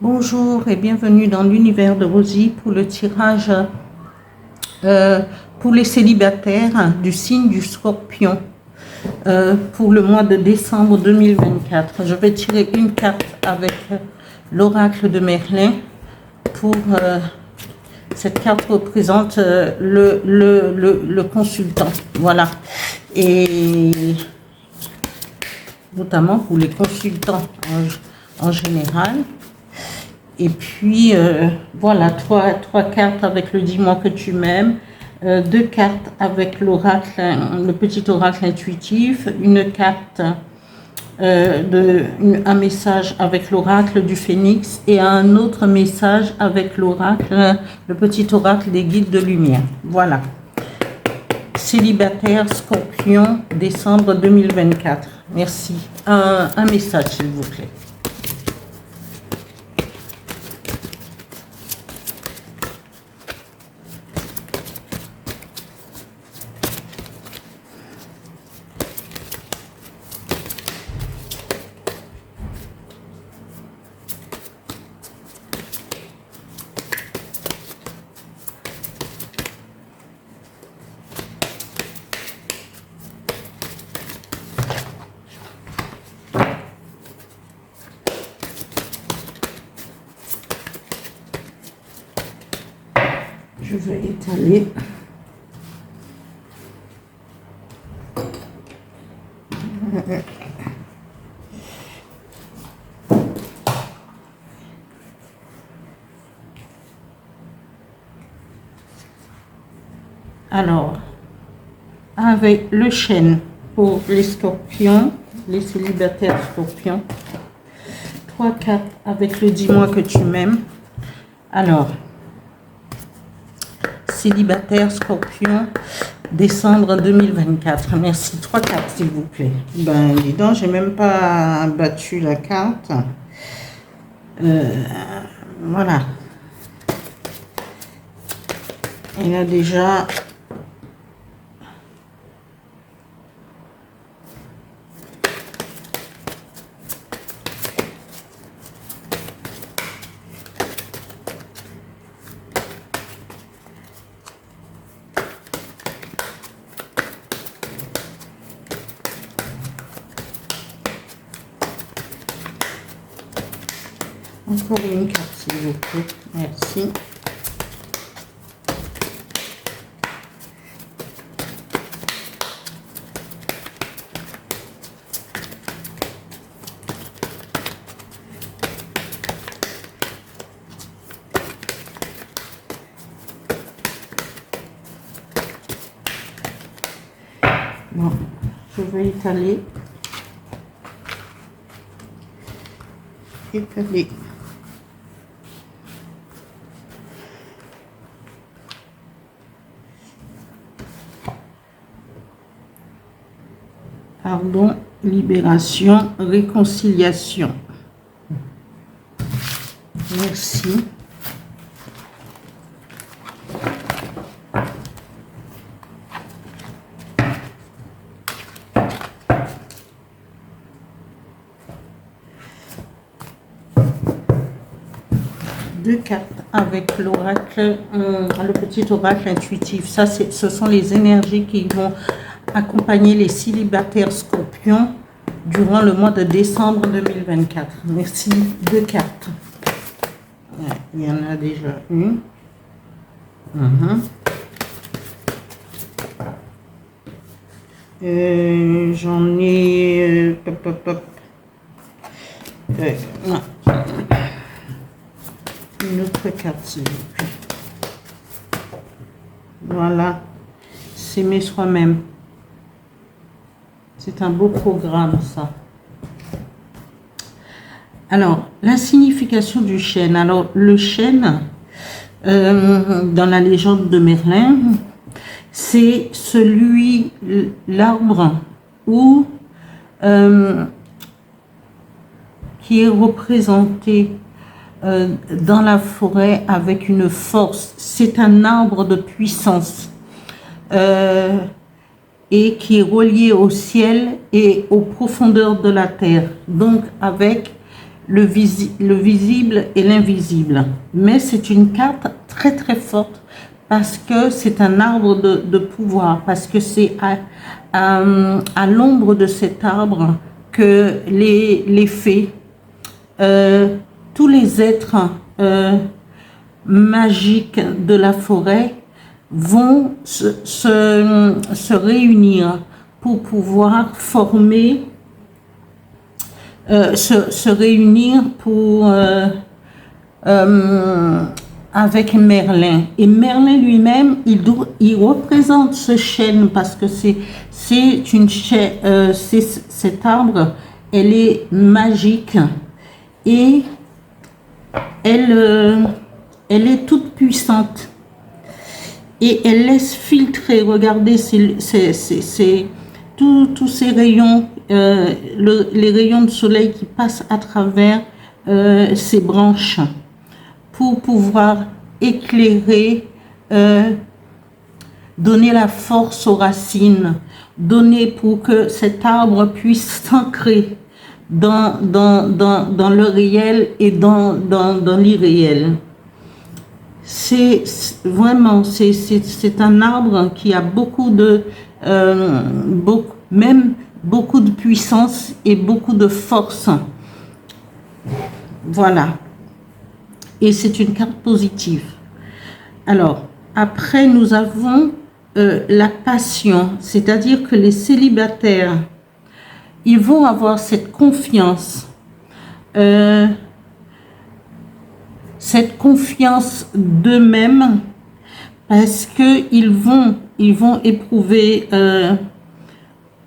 Bonjour et bienvenue dans l'univers de Rosie pour le tirage pour les célibataires du signe du Scorpion pour le mois de décembre 2024. Je vais tirer une carte avec l'oracle de Merlin pour cette carte représente le consultant. Voilà. Et notamment pour les consultants en général. Et puis, voilà, trois cartes avec le dis-moi que tu m'aimes, deux cartes avec l'oracle, le petit oracle intuitif, une carte, un message avec l'oracle du phénix et un autre message avec l'oracle, le petit oracle des guides de lumière. Voilà. Célibataire, Scorpion, décembre 2024. Merci. Un message, s'il vous plaît. Je vais étaler. Alors, avec le chêne pour les scorpions, les célibataires scorpions, trois cartes avec le dis-moi que tu m'aimes. Alors, célibataire scorpion, décembre 2024. Merci. Trois cartes, s'il vous plaît. Ben, dis donc, j'ai même pas battu la carte. Voilà. Il a déjà... Encore une carte, s'il vous plaît. Merci. Bon, je vais étaler. Étaler. Pardon, libération, réconciliation. Merci. Deux cartes avec l'oracle, le petit oracle intuitif. Ça, ce sont les énergies qui vont accompagner les célibataires scorpions durant le mois de décembre 2024. Merci. Deux cartes. Ouais, il y en a déjà une. J'en ai... non. Une autre carte, s'il vous plaît. Voilà. S'aimer soi-même. C'est un beau programme, ça. Alors, la signification du chêne. Alors, le chêne, dans la légende de Merlin, c'est l'arbre où qui est représenté dans la forêt avec une force. C'est un arbre de puissance et qui est relié au ciel et aux profondeurs de la terre. Donc avec le visible et l'invisible. Mais c'est une carte très très forte parce que c'est un arbre de pouvoir, parce que c'est à l'ombre de cet arbre que les fées, tous les êtres magiques de la forêt vont se réunir pour pouvoir former, se réunir pour avec Merlin. Et Merlin lui-même, il représente ce chêne parce que c'est une chêne, cet arbre, elle est magique et elle est toute puissante. Et elle laisse filtrer, regardez, tous ces rayons, les rayons de soleil qui passent à travers ces branches pour pouvoir éclairer, donner la force aux racines, donner pour que cet arbre puisse s'ancrer dans le réel et dans l'irréel. C'est vraiment, c'est un arbre qui a beaucoup de puissance et beaucoup de force. Voilà. Et c'est une carte positive. Alors, après, nous avons la passion, c'est-à-dire que les célibataires, ils vont avoir cette confiance, d'eux-mêmes, parce qu'ils vont éprouver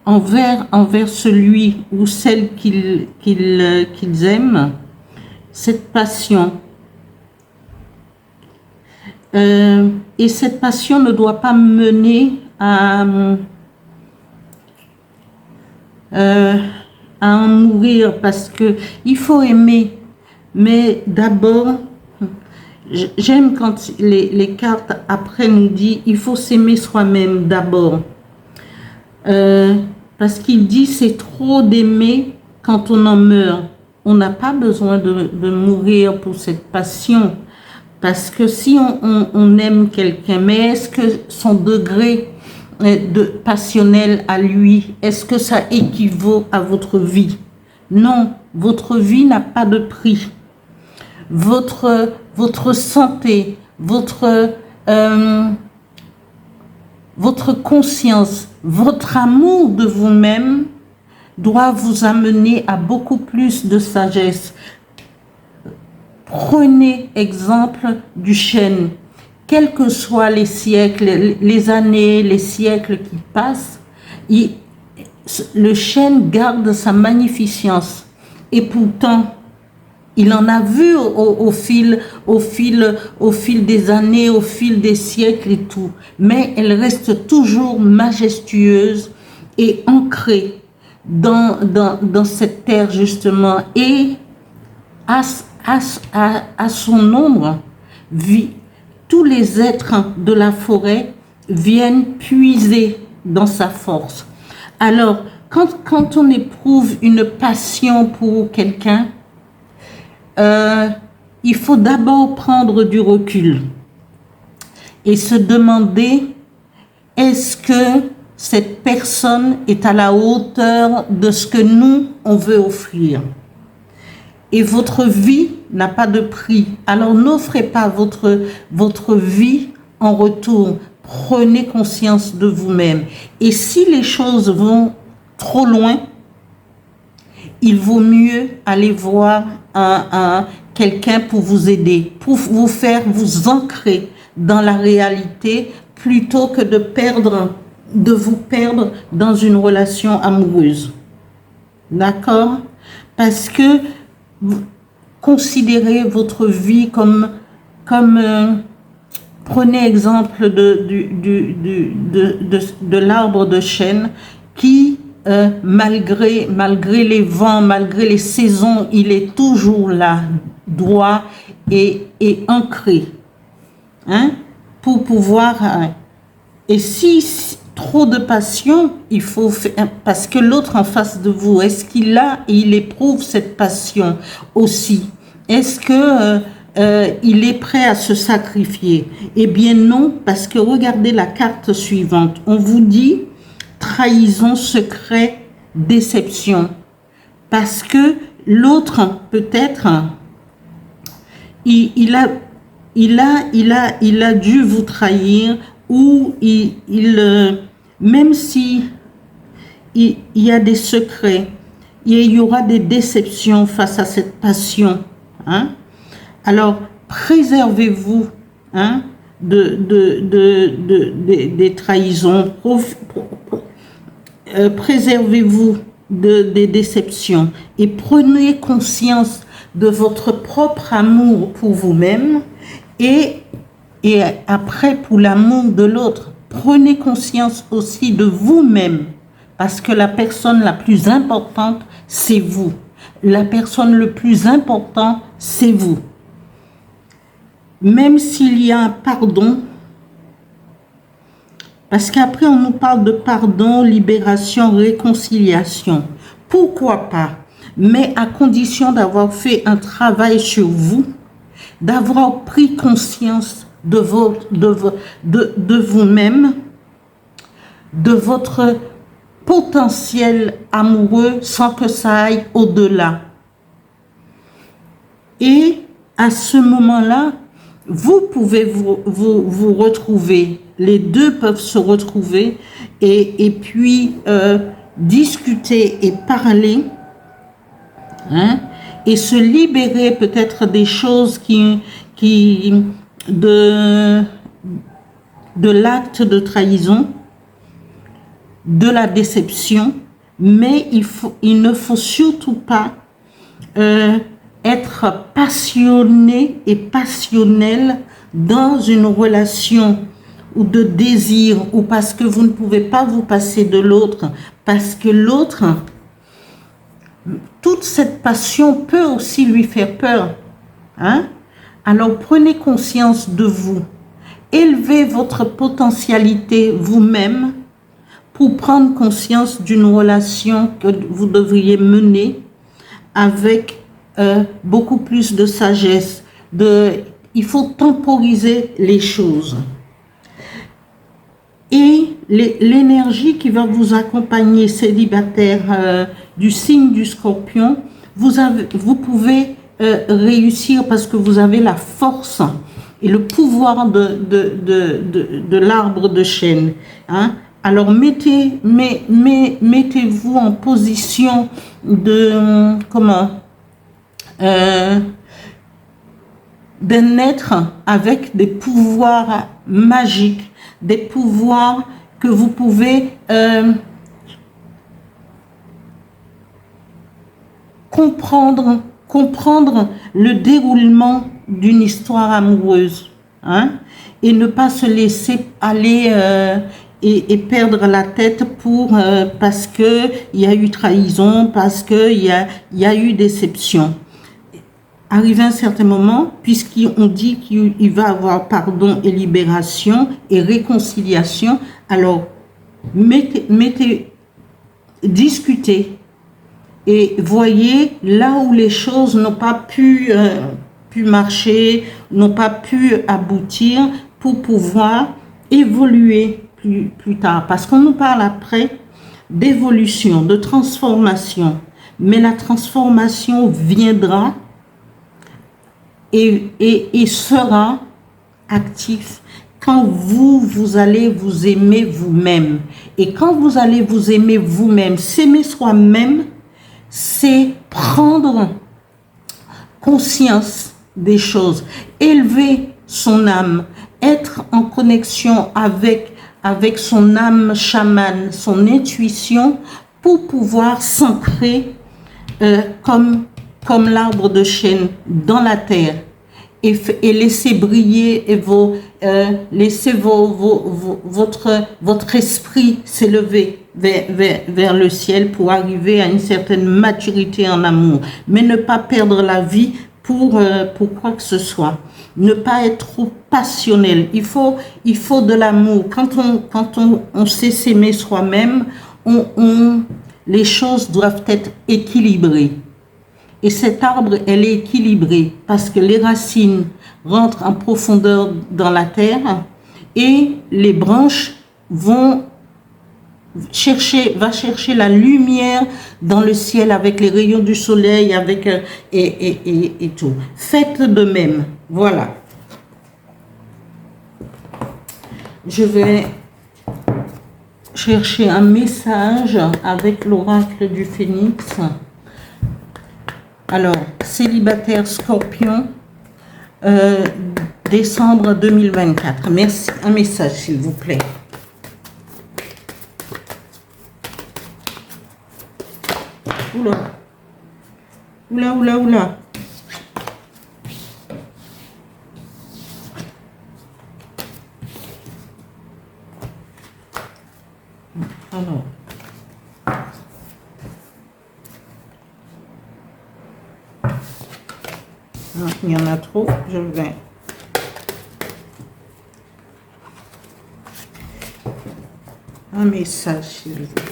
envers celui ou celle qu'ils aiment, cette passion. Et cette passion ne doit pas mener à en mourir, parce que il faut aimer, mais d'abord, j'aime quand les cartes après nous disent il faut s'aimer soi-même d'abord, parce qu'il dit c'est trop d'aimer quand on en meurt. On n'a pas besoin de mourir pour cette passion, parce que si on aime quelqu'un, mais est-ce que son degré passionnel à lui, est-ce que ça équivaut à votre vie? Non, votre vie n'a pas de prix. Votre santé, votre conscience, votre amour de vous-même doit vous amener à beaucoup plus de sagesse. Prenez exemple du chêne. Quels que soient les siècles, les années, les siècles qui passent, le chêne garde sa magnificence. Et pourtant, il en a vu au fil des années, au fil des siècles et tout. Mais elle reste toujours majestueuse et ancrée dans cette terre justement. Et à son ombre, tous les êtres de la forêt viennent puiser dans sa force. Alors, quand on éprouve une passion pour quelqu'un, il faut d'abord prendre du recul et se demander est-ce que cette personne est à la hauteur de ce que nous, on veut offrir. Et votre vie n'a pas de prix. Alors n'offrez pas votre vie en retour. Prenez conscience de vous-même. Et si les choses vont trop loin, il vaut mieux aller voir quelqu'un pour vous aider, pour vous faire vous ancrer dans la réalité plutôt que de vous perdre dans une relation amoureuse. D'accord? Parce que considérez votre vie comme prenez exemple de l'arbre de chêne qui, malgré les vents, malgré les saisons, il est toujours là, droit et ancré, hein, pour pouvoir. Et si trop de passion, il faut faire, parce que l'autre en face de vous, est-ce qu'il a et il éprouve cette passion aussi? Est-ce que il est prêt à se sacrifier? Eh bien non, parce que regardez la carte suivante. On vous dit trahison, secret, déception. Parce que l'autre, peut-être, il a dû vous trahir, ou même si il y a des secrets, il y aura des déceptions face à cette passion. Hein? Alors, préservez-vous, hein, des trahisons, préservez-vous des déceptions et prenez conscience de votre propre amour pour vous-même et après pour l'amour de l'autre. Prenez conscience aussi de vous-même, parce que la personne la plus importante, c'est vous. La personne le plus important, c'est vous. Même s'il y a un pardon, parce qu'après on nous parle de pardon, libération, réconciliation. Pourquoi pas? Mais à condition d'avoir fait un travail sur vous, d'avoir pris conscience de vous-même, de votre potentiel amoureux sans que ça aille au-delà. Et à ce moment-là, vous pouvez vous retrouver, les deux peuvent se retrouver et puis discuter et parler, hein, et se libérer peut-être des choses de l'acte de trahison, de la déception, mais il ne faut surtout pas être passionné et passionnel dans une relation ou de désir, ou parce que vous ne pouvez pas vous passer de l'autre, parce que l'autre, toute cette passion peut aussi lui faire peur. Hein? Alors prenez conscience de vous, élevez votre potentialité vous-même pour prendre conscience d'une relation que vous devriez mener avec beaucoup plus de sagesse. Il faut temporiser les choses. Et l'énergie qui va vous accompagner, célibataire du signe du Scorpion, vous pouvez réussir parce que vous avez la force et le pouvoir de l'arbre de chêne. Hein? Alors mettez-vous en position de d'un être avec des pouvoirs magiques, des pouvoirs que vous pouvez comprendre le déroulement d'une histoire amoureuse, hein, et ne pas se laisser aller et perdre la tête parce que il y a eu trahison, parce que il y a eu déception. Arrivé à un certain moment, puisqu'on dit qu'il va avoir pardon et libération et réconciliation, alors discutez et voyez là où les choses n'ont pas pu marcher, n'ont pas pu aboutir pour pouvoir évoluer plus tard. Parce qu'on nous parle après d'évolution, de transformation. Mais la transformation viendra et sera actif quand vous allez vous aimer vous-même. Et quand vous allez vous aimer vous-même, s'aimer soi-même, c'est prendre conscience des choses, élever son âme, être en connexion avec son âme chamane, son intuition, pour pouvoir s'ancrer comme l'arbre de chêne dans la terre et laisser briller et laisser votre esprit s'élever vers le ciel pour arriver à une certaine maturité en amour, mais ne pas perdre la vie pour quoi que ce soit. Ne pas être trop passionnel. Il faut de l'amour. Quand on sait s'aimer soi-même, les choses doivent être équilibrées. Et cet arbre, elle est équilibrée parce que les racines rentrent en profondeur dans la terre et les branches va chercher la lumière dans le ciel avec les rayons du soleil, avec et tout. Faites de même. Voilà. Je vais chercher un message avec l'oracle du Phénix. Alors, célibataire Scorpion, décembre 2024. Merci. Un message, s'il vous plaît. Oula. Oula, oula, oula. Alors. Non, il y en a trop, je vais. Un message, s'il vous plaît.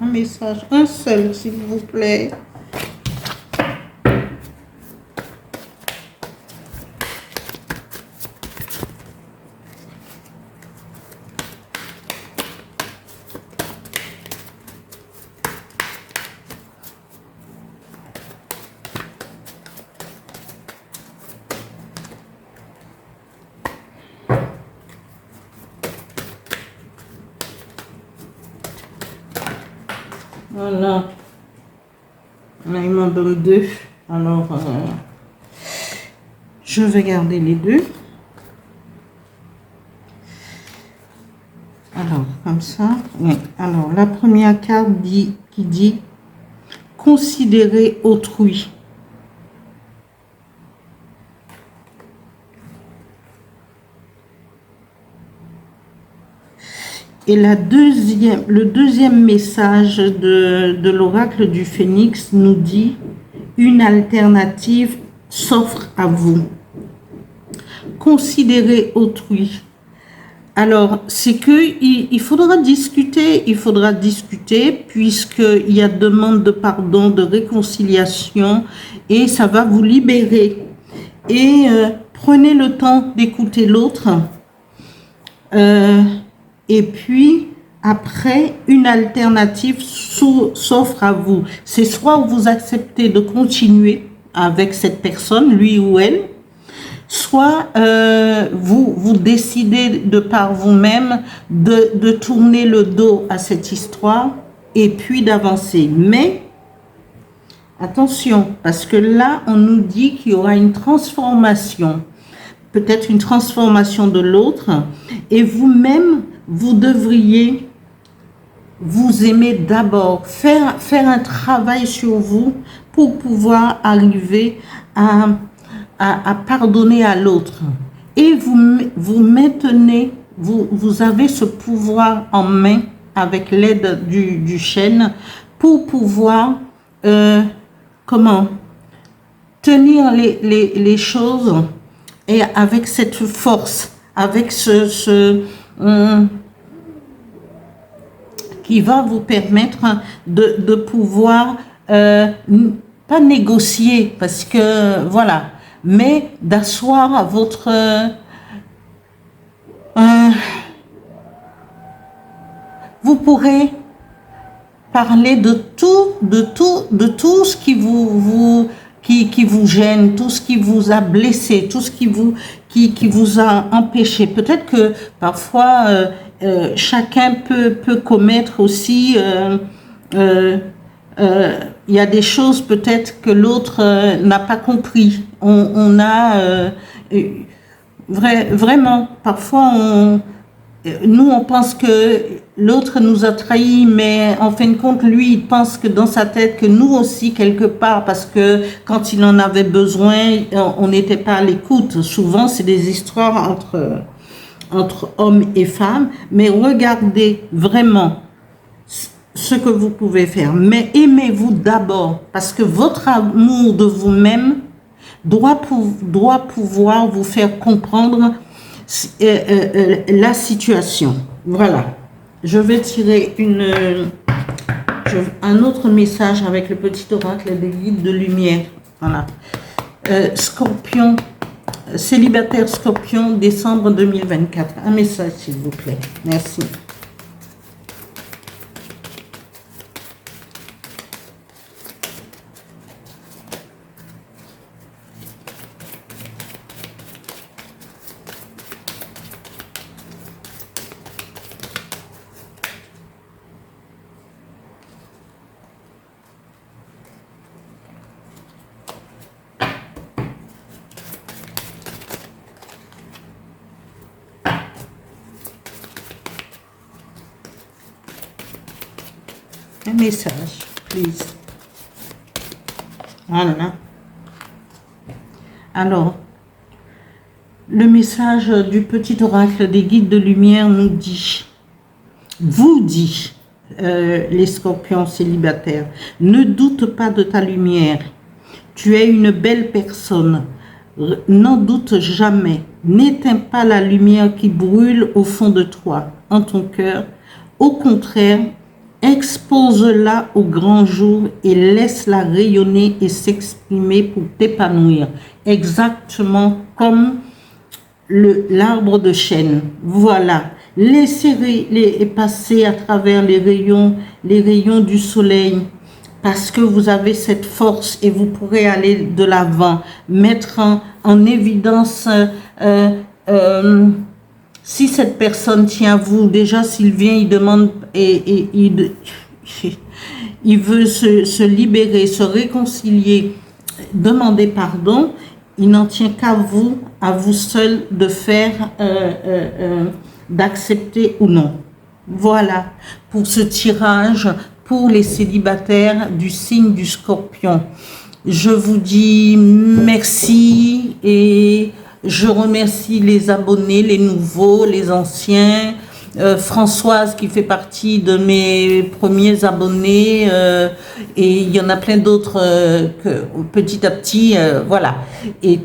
Un message, un seul, s'il vous plaît. Voilà. Là, il m'en donne deux. Alors, je vais garder les deux. Alors, comme ça. Oui. Alors, la première carte qui dit considérer autrui. Et le deuxième message de l'oracle du Phénix nous dit une alternative s'offre à vous. Considérez autrui. Alors, c'est que il faudra discuter puisqu'il y a demande de pardon, de réconciliation et ça va vous libérer. Et prenez le temps d'écouter l'autre. Et puis, après, une alternative s'offre à vous. C'est soit vous acceptez de continuer avec cette personne, lui ou elle, soit vous décidez de par vous-même de tourner le dos à cette histoire et puis d'avancer. Mais, attention, parce que là, on nous dit qu'il y aura une transformation, peut-être une transformation de l'autre, et vous-même, vous devriez vous aimer d'abord, faire un travail sur vous pour pouvoir arriver à pardonner à l'autre. Et vous maintenez, vous avez ce pouvoir en main avec l'aide du chêne pour pouvoir, tenir les choses et avec cette force, avec qui va vous permettre de pouvoir, pas négocier, parce que, voilà, mais d'asseoir votre... vous pourrez parler de tout ce qui qui vous gêne, tout ce qui vous a blessé, tout ce qui vous a empêché. Peut-être que parfois, chacun peut commettre aussi... il y a des choses peut-être que l'autre n'a pas compris. On a vraiment, parfois nous on pense que l'autre nous a trahis, mais en fin de compte lui il pense que dans sa tête que nous aussi quelque part, parce que quand il en avait besoin on n'était pas à l'écoute. Souvent c'est des histoires entre hommes et femmes, mais regardez vraiment ce que vous pouvez faire. Mais aimez-vous d'abord, parce que votre amour de vous-même doit pouvoir vous faire comprendre la situation. Voilà. Je vais tirer un autre message avec le petit oracle des guides de lumière. Voilà. Scorpion, célibataire Scorpion, décembre 2024. Un message, s'il vous plaît. Merci. Un message, please. Voilà. Alors, le message du petit oracle des guides de lumière nous dit, vous dit, les scorpions célibataires, ne doute pas de ta lumière. Tu es une belle personne. N'en doute jamais. N'éteins pas la lumière qui brûle au fond de toi, en ton cœur. Au contraire, expose-la au grand jour et laisse-la rayonner et s'exprimer pour t'épanouir. Exactement comme l'arbre de chêne. Voilà. Laissez-les passer à travers les rayons du soleil, parce que vous avez cette force et vous pourrez aller de l'avant, mettre en évidence si cette personne tient à vous. Déjà s'il vient, il demande et il veut se libérer, se réconcilier, demander pardon, il n'en tient qu'à vous seul de faire, d'accepter ou non. Voilà pour ce tirage pour les célibataires du signe du Scorpion. Je vous dis merci et je remercie les abonnés, les nouveaux, les anciens. Françoise qui fait partie de mes premiers abonnés et il y en a plein d'autres que petit à petit, voilà. Et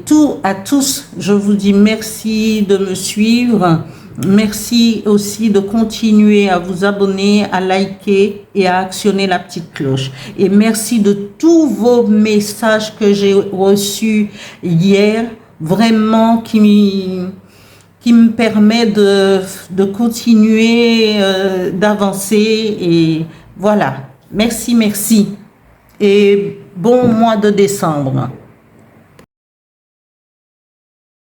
à tous, je vous dis merci de me suivre. Merci aussi de continuer à vous abonner, à liker et à actionner la petite cloche. Et merci de tous vos messages que j'ai reçus hier, vraiment qui me permet de continuer, d'avancer. Et voilà. Merci, merci. Et bon mois de décembre.